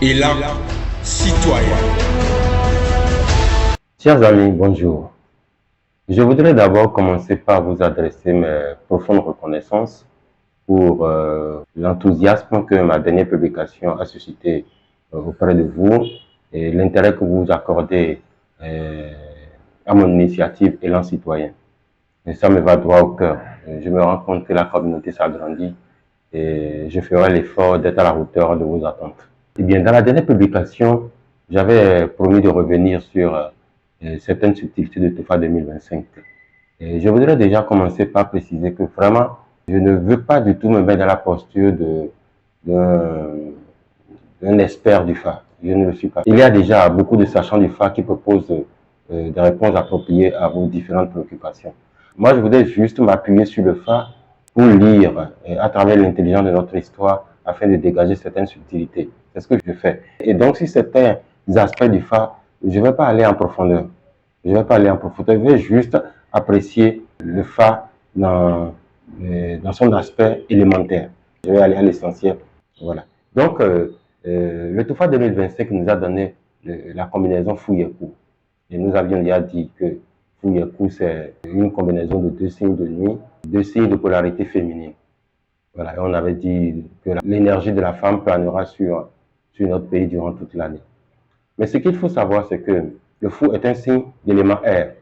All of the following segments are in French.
Élan citoyen. Chers amis, bonjour. Je voudrais d'abord commencer par vous adresser mes profondes reconnaissances pour l'enthousiasme que ma dernière publication a suscité auprès de vous et l'intérêt que vous accordez à mon initiative Élan citoyen. Et ça me va droit au cœur. Je me rends compte que la communauté s'agrandit et je ferai l'effort d'être à la hauteur de vos attentes. Eh bien, dans la dernière publication, j'avais promis de revenir sur certaines subtilités de TOFA 2025. Et je voudrais déjà commencer par préciser que vraiment, je ne veux pas du tout me mettre dans la posture d'un expert du FA. Je ne le suis pas. Il y a déjà beaucoup de sachants du FA qui proposent des réponses appropriées à vos différentes préoccupations. Moi, je voudrais juste m'appuyer sur le FA pour lire à travers l'intelligence de notre histoire afin de dégager certaines subtilités. C'est ce que je fais. Et donc, si certains aspects du FA, je ne vais pas aller en profondeur. Je ne vais pas aller en profondeur. Je vais juste apprécier le FA dans son aspect élémentaire. Je vais aller à l'essentiel. Voilà. Donc, le TOFA 2025 nous a donné la combinaison Fouyekou. Et nous avions déjà dit que Fouyekou, c'est une combinaison de deux signes de nuit, deux signes de polarité féminine. Voilà. Et on avait dit que l'énergie de la femme planera sur notre pays durant toute l'année. Mais ce qu'il faut savoir, c'est que le Fou est un signe d'élément air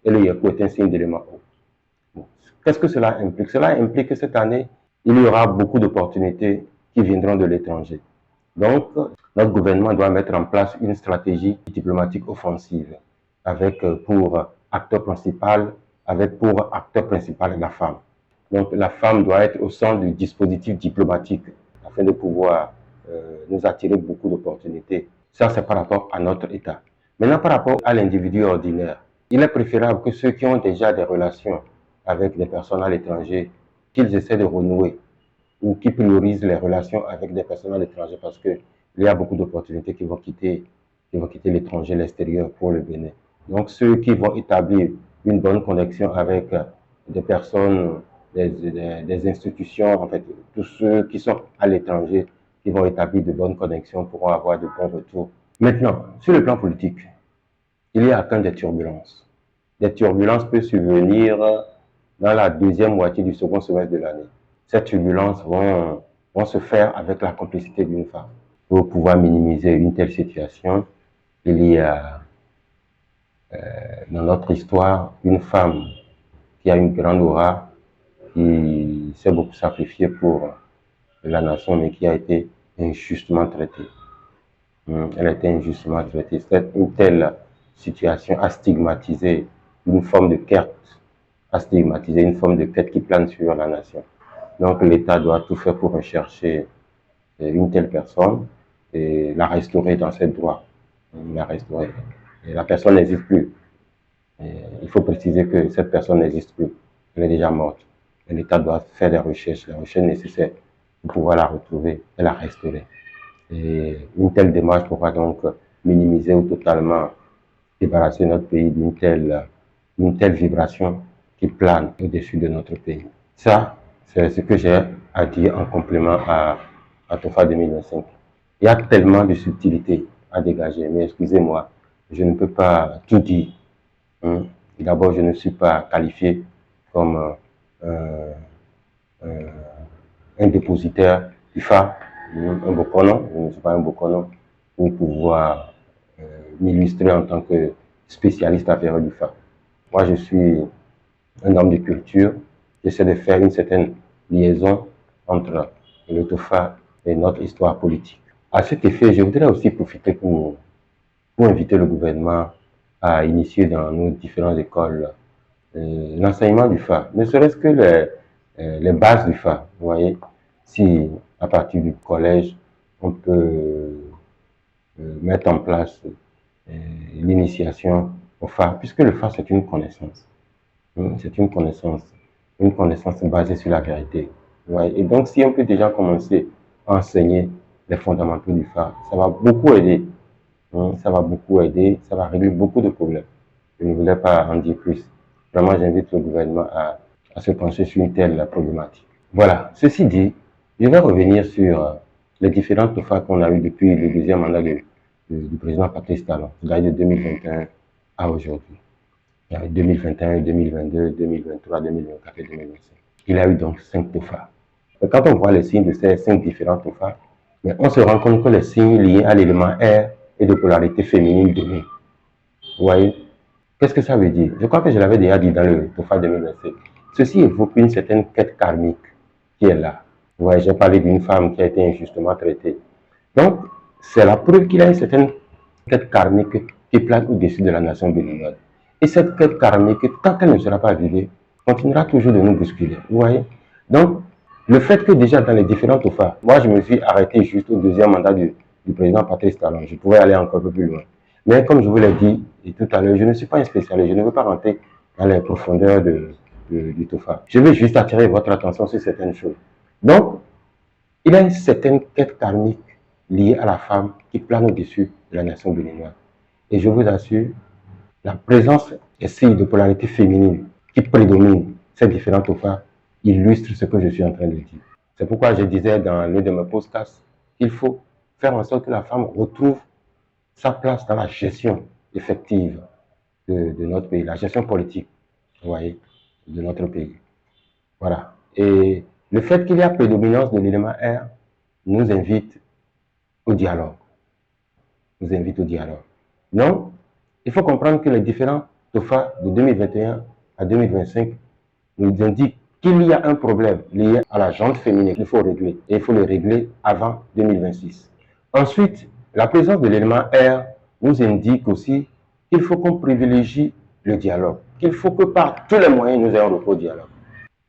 et le Yekou est un signe d'élément eau. Bon. Qu'est-ce que cela implique? Cela implique que cette année, il y aura beaucoup d'opportunités qui viendront de l'étranger. Donc, notre gouvernement doit mettre en place une stratégie diplomatique offensive avec pour acteur principal la femme. Donc, la femme doit être au centre du dispositif diplomatique afin de pouvoir nous attirer beaucoup d'opportunités. Ça, c'est par rapport à notre État. Maintenant, par rapport à l'individu ordinaire, il est préférable que ceux qui ont déjà des relations avec des personnes à l'étranger, qu'ils essaient de renouer ou qui priorisent les relations avec des personnes à l'étranger parce qu'il y a beaucoup d'opportunités qui vont quitter l'étranger, l'extérieur pour le Bénin. Donc, ceux qui vont établir une bonne connexion avec des personnes, des institutions, en fait, tous ceux qui sont à l'étranger, qui vont établir de bonnes connexions pourront avoir de bons retours. Maintenant, sur le plan politique, il y a atteint des turbulences. Des turbulences peuvent survenir dans la deuxième moitié du second semestre de l'année. Ces turbulences vont se faire avec la complicité d'une femme. Pour pouvoir minimiser une telle situation, il y a dans notre histoire une femme qui a une grande aura, qui s'est beaucoup sacrifiée pour la nation, mais qui a été injustement traitée. Elle a été injustement traitée. Une telle situation a stigmatisé une forme de quête, qui plane sur la nation. Donc l'État doit tout faire pour rechercher une telle personne et la restaurer dans ses droits. La restaurer. Et la personne n'existe plus. Et il faut préciser que cette personne n'existe plus. Elle est déjà morte. Et l'État doit faire les recherches nécessaires pour pouvoir la retrouver et la restaurer. Et une telle démarche pourra donc minimiser ou totalement débarrasser notre pays d'une telle vibration qui plane au-dessus de notre pays. Ça, c'est ce que j'ai à dire en complément à TOFA 2025. Il y a tellement de subtilités à dégager, mais excusez-moi, je ne peux pas tout dire. D'abord, je ne suis pas qualifié comme un dépositaire du FA, un Bokono, je ne suis pas un Bokono, pour pouvoir m'illustrer en tant que spécialiste affaire du FA. Moi, je suis un homme de culture. J'essaie de faire une certaine liaison entre le TOFA et notre histoire politique. À cet effet, je voudrais aussi profiter pour inviter le gouvernement à initier dans nos différentes écoles l'enseignement du FA, ne serait-ce que les bases du FA. Vous voyez, si à partir du collège, on peut mettre en place l'initiation au FA, puisque le FA, c'est une connaissance. C'est une connaissance basée sur la vérité. Ouais. Et donc, si on peut déjà commencer à enseigner les fondamentaux du FA, ça va beaucoup aider. Ça va beaucoup aider, ça va régler beaucoup de problèmes. Je ne voulais pas en dire plus. Vraiment, j'invite le gouvernement à se pencher sur une telle problématique. Voilà. Ceci dit, je vais revenir sur les différentes TOFA qu'on a eues depuis le deuxième mandat du président Patrice Talon, de 2021 à aujourd'hui. Il y a 2021, 2022, 2023, 2024 et 2025. Il a eu donc 5 TOFA. Et quand on voit les signes de ces 5 différents TOFA, mais on se rend compte que les signes liés à l'élément R et de polarité féminine donnée. Vous voyez? Qu'est-ce que ça veut dire? Je crois que je l'avais déjà dit dans le TOFA 2027. Ceci évoque une certaine quête karmique qui est là. Vous voyez, j'ai parlé d'une femme qui a été injustement traitée. Donc, c'est la preuve qu'il y a une certaine quête karmique qui plane au-dessus de la nation béninoise. Et cette quête karmique, tant qu'elle ne sera pas vidée, continuera toujours de nous bousculer. Vous voyez? Donc, le fait que déjà dans les différents TOFA, moi je me suis arrêté juste au deuxième mandat du président Patrice Talon. Je pouvais aller encore un peu plus loin. Mais comme je vous l'ai dit et tout à l'heure, je ne suis pas un spécialiste, je ne veux pas rentrer dans les profondeurs du TOFA. Je veux juste attirer votre attention sur certaines choses. Donc, il y a une certaine quête karmique liée à la femme qui plane au-dessus de la nation béninoise. Et je vous assure, la présence ici de polarité féminine qui prédomine ces différents TOFA illustre ce que je suis en train de dire. C'est pourquoi je disais dans l'un de mes podcasts qu'il faut faire en sorte que la femme retrouve sa place dans la gestion effective de notre pays, la gestion politique, vous voyez, de notre pays. Voilà. Et le fait qu'il y a prédominance de l'élément R nous invite au dialogue. Nous invite au dialogue. Donc, il faut comprendre que les différents TOFA de 2021 à 2025 nous indiquent qu'il y a un problème lié à la jante féminine qu'il faut régler. Et il faut le régler avant 2026. Ensuite, la présence de l'élément R nous indique aussi qu'il faut qu'on privilégie le dialogue. Qu'il faut que par tous les moyens nous ayons recours au dialogue.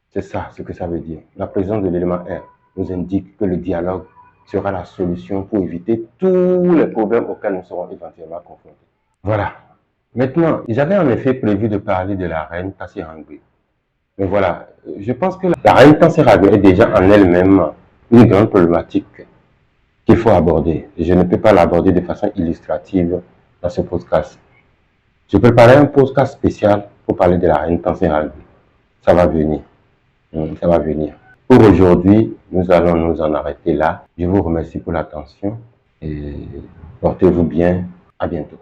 C'est ça ce que ça veut dire. La présence de l'élément R nous indique que le dialogue sera la solution pour éviter tous les problèmes auxquels nous serons éventuellement confrontés. Voilà. Maintenant, j'avais en effet prévu de parler de la reine Tassirangwe. Mais voilà, je pense que la reine Tassirangwe est déjà en elle-même une grande problématique qu'il faut aborder. Et je ne peux pas l'aborder de façon illustrative dans ce podcast. Je préparais un podcast spécial pour parler de la reine Tassirangwe. Ça va venir. Ça va venir. Pour aujourd'hui, nous allons nous en arrêter là. Je vous remercie pour l'attention et portez-vous bien. À bientôt.